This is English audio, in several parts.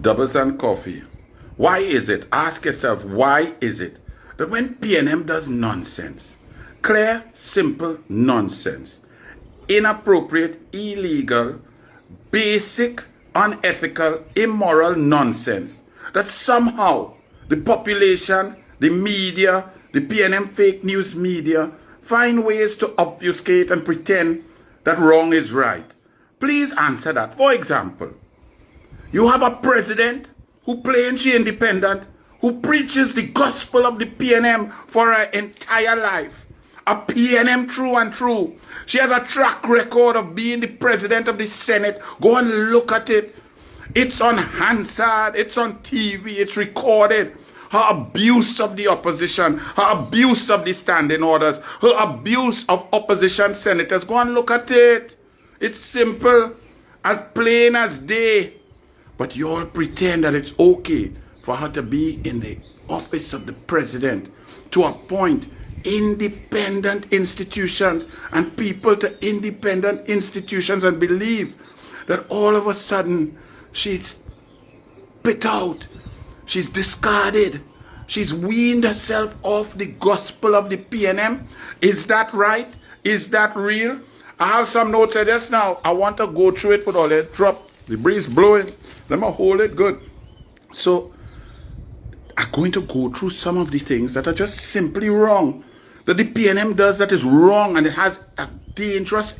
Doubles and coffee. Why is it? Ask yourself, why is it that when PNM does nonsense, clear, simple nonsense, inappropriate, illegal, basic, unethical, immoral nonsense, that somehow the population, the media, the PNM fake news media find ways to obfuscate and pretend that wrong is right? Please answer that. For example, you have a president who claims she independent, who preaches the gospel of the PNM for her entire life. A PNM true and true. She has a track record of being the president of the Senate. Go and look at it. It's on Hansard, it's on TV, it's recorded. Her abuse of the opposition, her abuse of the standing orders, her abuse of opposition senators. Go and look at it. It's simple, as plain as day. But you all pretend that it's okay for her to be in the office of the president, to appoint independent institutions and people to independent institutions, and believe that all of a sudden she's spit out, she's discarded, she's weaned herself off the gospel of the PNM. Is that right? Is that real? I have some notes here just now. I want to go through it with all that drop. The breeze blowing. Let me hold it good. So I'm going to go through some of the things that are just simply wrong, that the PNM does that is wrong, and it has a dangerous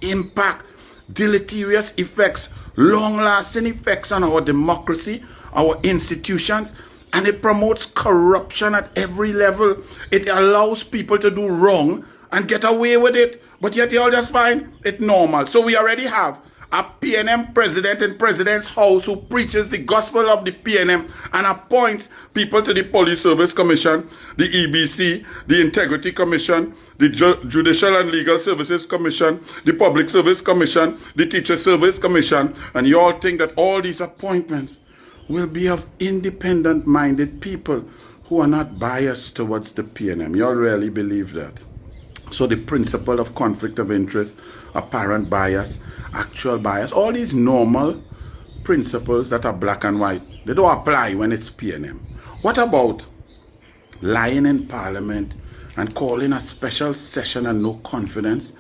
impact, deleterious effects, long-lasting effects on our democracy, our institutions, and it promotes corruption at every level. It allows people to do wrong and get away with it, but yet they all just find it normal. So we already have a PNM president in president's house who preaches the gospel of the PNM and appoints people to the Police Service Commission, the EBC, the Integrity Commission, the Judicial and Legal Services Commission, the Public Service Commission, the Teacher Service Commission, and you all think that all these appointments will be of independent-minded people who are not biased towards the PNM. You all really believe that? So the principle of conflict of interest, apparent bias, actual bias, all these normal principles that are black and white, they don't apply when it's PNM. What about lying in Parliament and calling a special session and no confidence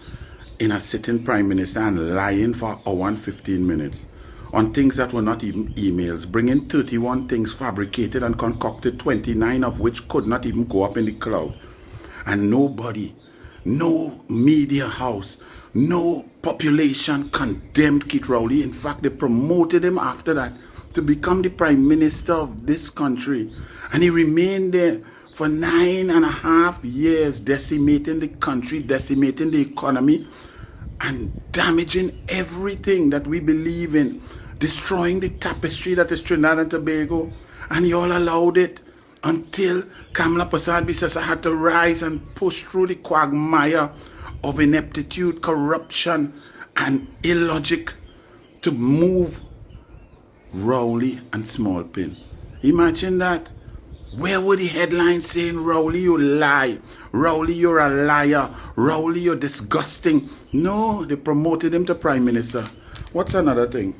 in a sitting Prime Minister and lying for an hour and 15 minutes on things that were not even emails, bringing 31 things fabricated and concocted, 29 of which could not even go up in the cloud, and nobody, no media house, no population condemned Keith Rowley. In fact, they promoted him after that to become the Prime Minister of this country. And he remained there for 9.5 years, decimating the country, decimating the economy, and damaging everything that we believe in, destroying the tapestry that is Trinidad and Tobago. And he all allowed it until Kamala Persad-Bissessar had to rise and push through the quagmire of ineptitude, corruption, and illogic to move Rowley and Smallpin. Imagine that. Where were the headlines saying, Rowley, you lie, Rowley, you're a liar, Rowley, you're disgusting? No, they promoted him to Prime Minister. What's another thing?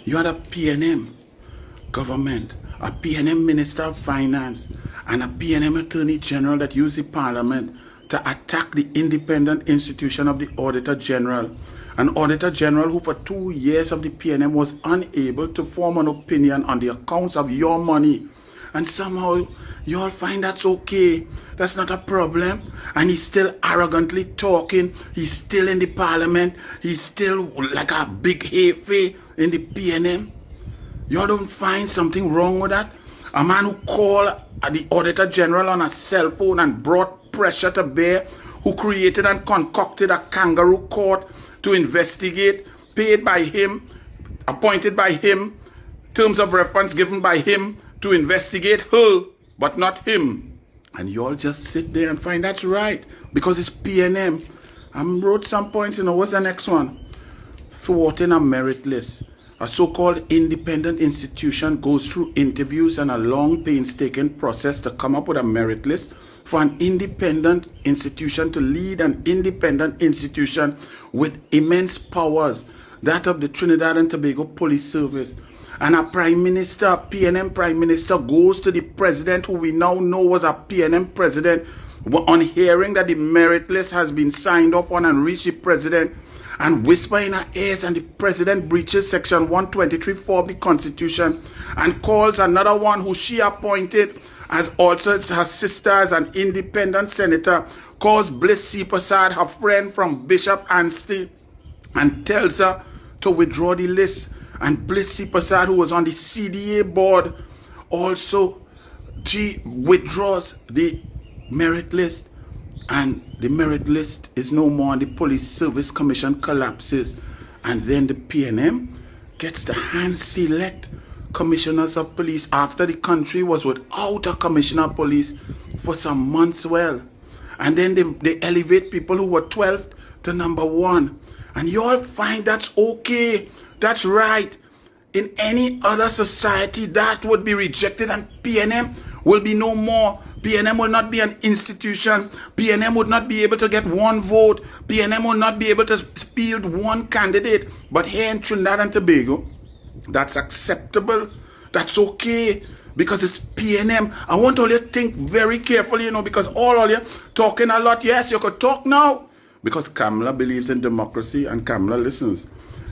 You had a PNM government, a PNM Minister of Finance, and a PNM Attorney General that used the Parliament to attack the independent institution of the Auditor General. An Auditor General who for 2 years of the PNM was unable to form an opinion on the accounts of your money. And somehow you all find that's okay. That's not a problem. And he's still arrogantly talking. He's still in the Parliament. He's still like a big heifer in the PNM. You all don't find something wrong with that? A man who called the Auditor General on a cell phone and brought pressure to bear, who created and concocted a kangaroo court to investigate, paid by him, appointed by him, terms of reference given by him to investigate her, but not him. And you all just sit there and find that's right, because it's PNM. I wrote some points, what's the next one? Thwarting a merit list. A so-called independent institution goes through interviews and a long, painstaking process to come up with a merit list for an independent institution to lead an independent institution with immense powers, that of the Trinidad and Tobago Police Service. and a prime minister, a PNM prime minister, goes to the president, who we now know was a PNM president, on hearing that the merit list has been signed off on, and reach the president and whisper in her ears, and the president breaches section 123(4) of the Constitution and calls another one who she appointed as also her sister as an independent senator, calls Bliss C. Prasad, her friend from Bishop Anstey, and tells her to withdraw the list. And Bliss C. Prasad, who was on the CDA board, also she withdraws the merit list, and the merit list is no more, and the Police Service Commission collapses, and then the PNM gets to hand select commissioners of police after the country was without a commissioner of police for some months. Well, and then they elevate people who were 12th to number 1, and you all find that's okay, that's right. In any other society that would be rejected, and PNM will be no more. PNM will not be an institution. PNM would not be able to get one vote. PNM will not be able to field one candidate. But here in Trinidad and Tobago, that's acceptable. That's okay, because it's PNM. I want all you to think very carefully, because all you talking a lot. Yes, you could talk now, because Kamala believes in democracy and Kamala listens.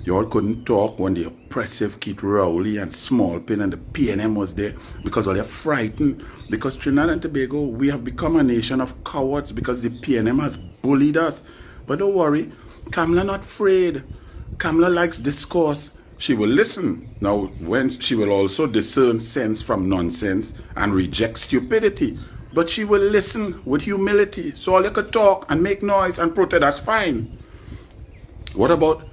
You all couldn't talk when the oppressive Keith Rowley and Smallpin and the PNM was there, because all you're frightened. Because Trinidad and Tobago, we have become a nation of cowards because the PNM has bullied us. But don't worry, Kamala not afraid. Kamala likes discourse. She will listen. Now, when she will also discern sense from nonsense and reject stupidity. But she will listen with humility. So all you could talk and make noise and protest, that's fine. What about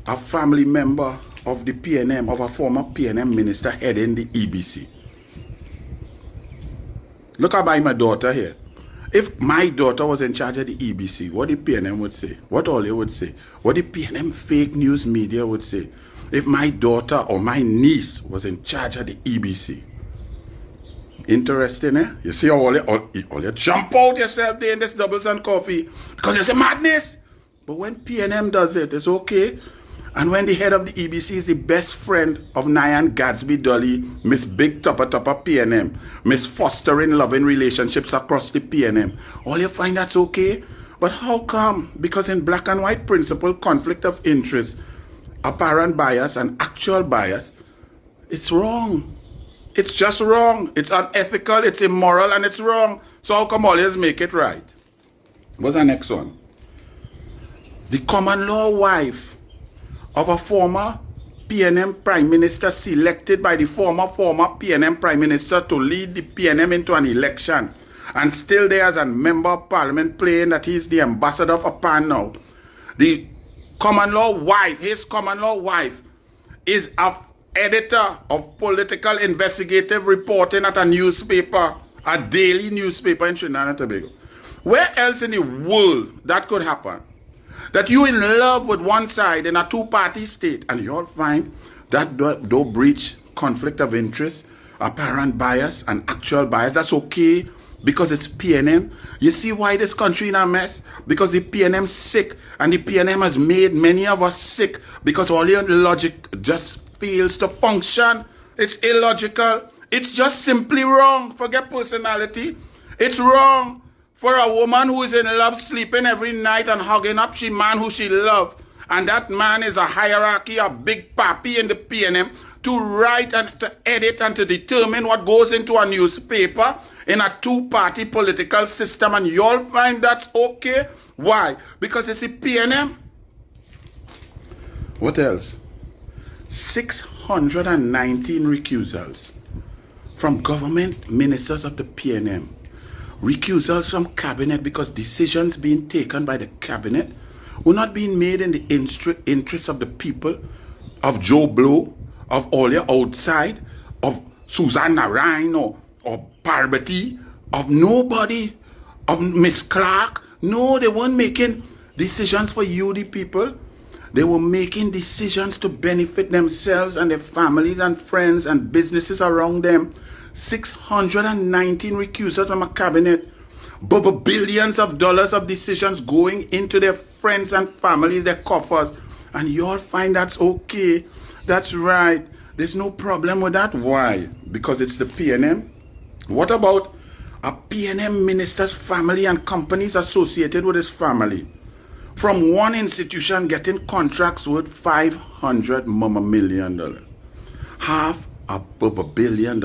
a family member of the PNM, of a former PNM minister heading the EBC? Look at my daughter here. If my daughter was in charge of the EBC, what the PNM would say, what all they would say, what the PNM fake news media would say, if my daughter or my niece was in charge of the EBC. Interesting, eh? You see how all you jump out yourself there in this doubles and coffee because you say madness. But when PNM does it, it's okay. And when the head of the EBC is the best friend of Nyan Gadsby Dolly, Miss Big Topper PNM, Miss fostering loving relationships across the PNM, all you find that's okay. But how come? Because in black and white principle, conflict of interest, apparent bias and actual bias, it's wrong. It's just wrong. It's unethical, it's immoral, and it's wrong. So how come always make it right? What's the next one? The common law wife of a former PNM Prime Minister selected by the former PNM Prime Minister to lead the PNM into an election, and still there as a member of parliament playing that he's the ambassador for PAN now. The common law wife, his common law wife, is a editor of political investigative reporting at a newspaper, a daily newspaper in Trinidad and Tobago. Where else in the world that could happen? That you in love with one side in a two-party state, and you all find that don't breach conflict of interest, apparent bias and actual bias. That's okay because it's PNM. You see why this country in a mess? Because the PNM sick, and the PNM has made many of us sick because all your logic just fails to function. It's illogical. It's just simply wrong. Forget personality. It's wrong for a woman who is in love, sleeping every night and hugging up she man who she loves, and that man is a hierarchy, a big papi in the PNM, to write and to edit and to determine what goes into a newspaper in a two-party political system, and you'll find that's okay. Why? Because it's a PNM. What else? 619 recusals from government ministers of the PNM. Recusals from cabinet because decisions being taken by the cabinet were not being made in the interest of the people, of Joe Blow, of all your outside, of Susanna Ryan or Parvati, of nobody, of Miss Clark. No, they weren't making decisions for you, the people. They were making decisions to benefit themselves and their families and friends and businesses around them. 619 recusals from a cabinet, but billions of dollars of decisions going into their friends and families, their coffers, and you all find that's okay, that's right. There's no problem with that. Why? Because it's the PNM. What about a PNM minister's family and companies associated with his family? From one institution getting contracts worth $500 million. $500 million.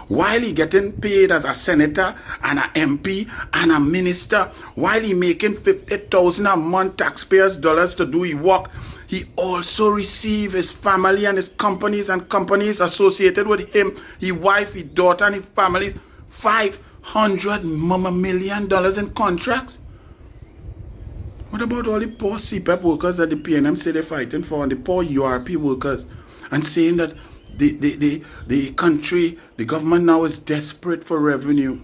While he getting paid as a senator and an MP and a minister, while he making $50,000 a month taxpayers' dollars to do his work, he also receive his family and his companies and companies associated with him, his wife, his daughter and his family, $500 million in contracts. What about all the poor CPEP workers that the PNM say they're fighting for, and the poor URP workers, and saying that the country, the government now is desperate for revenue?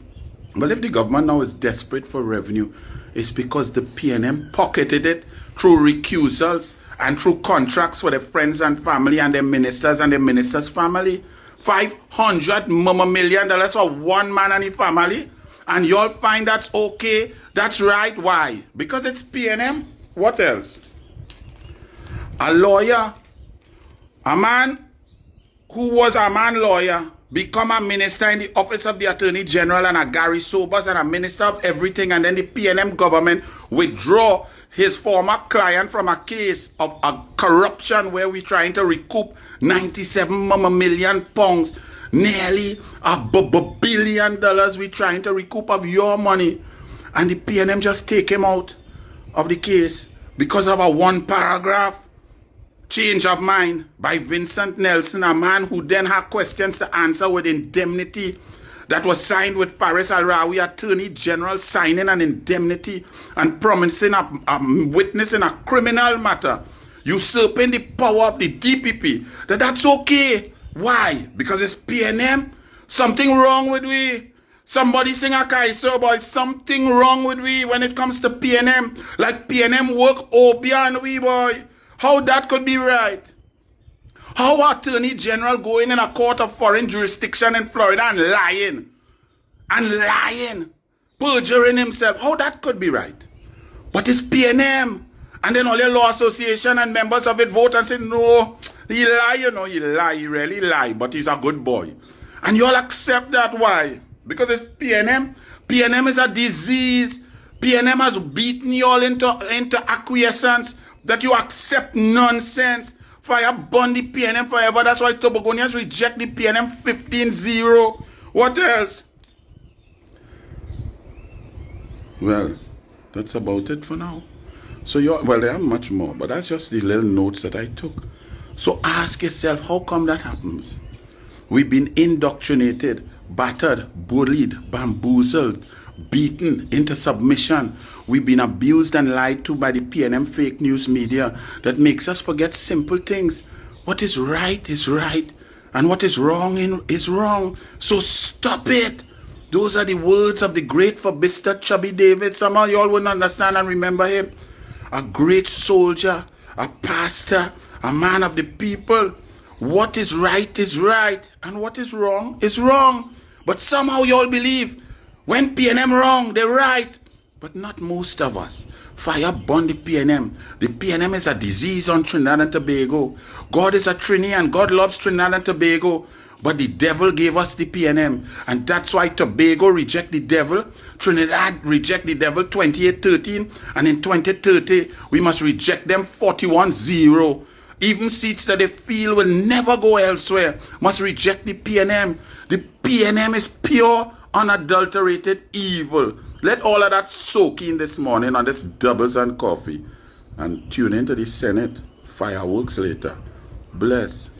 Well, if the government now is desperate for revenue, it's because the PNM pocketed it through recusals and through contracts for their friends and family and their ministers and their ministers' family. $500 million for one man and his family. And y'all find that's okay? That's right. Why? Because it's PNM. What else? A lawyer, a man who was a man lawyer, become a minister in the office of the Attorney General and a Gary Sobers and a minister of everything, and then the PNM government withdraw his former client from a case of a corruption where we're trying to recoup 97 million pounds, nearly $1 billion we're trying to recoup of your money, and the PNM just take him out of the case because of a one paragraph change of mind by Vincent Nelson, a man who then had questions to answer with indemnity that was signed with Faris Al-Rawi, Attorney General, signing an indemnity and promising a witness in a criminal matter, usurping the power of the DPP. That's okay. Why? Because it's PNM. Something wrong with we. Somebody sing a Kaiser boy. Something wrong with we when it comes to PNM. Like PNM work Obia and we boy. How that could be right? How Attorney General going in a court of foreign jurisdiction in Florida and lying, perjuring himself? How that could be right? But it's PNM. And then all your law association and members of it vote and say, no, he lie, he really lie, but he's a good boy. And you all accept that. Why? Because it's PNM. PNM is a disease. PNM has beaten you all into acquiescence, that you accept nonsense. Fire burn the PNM forever. That's why Tobagonians reject the PNM 15-0. What else? Well, that's about it for now. So well, there are much more, but that's just the little notes that I took. So ask yourself, how come that happens? We've been indoctrinated, battered, bullied, bamboozled, beaten into submission. We've been abused and lied to by the PNM fake news media that makes us forget simple things. What is right, and what is wrong is wrong. So stop it. Those are the words of the great Forbista Chubby David. Some of y'all wouldn't understand and remember him. A great soldier, a pastor, a man of the people. What is right, and what is wrong. But somehow y'all believe when PNM wrong, they're right. But not most of us. Fire burn the PNM. The PNM is a disease on Trinidad and Tobago. God is a Trini and God loves Trinidad and Tobago. But the devil gave us the PNM. And that's why Tobago reject the devil. Trinidad reject the devil 28-13. And in 2030, we must reject them 41-0. Even seats that they feel will never go elsewhere must reject the PNM. The PNM is pure, unadulterated evil. Let all of that soak in this morning on this doubles and coffee. And tune into the Senate. Fireworks later. Bless.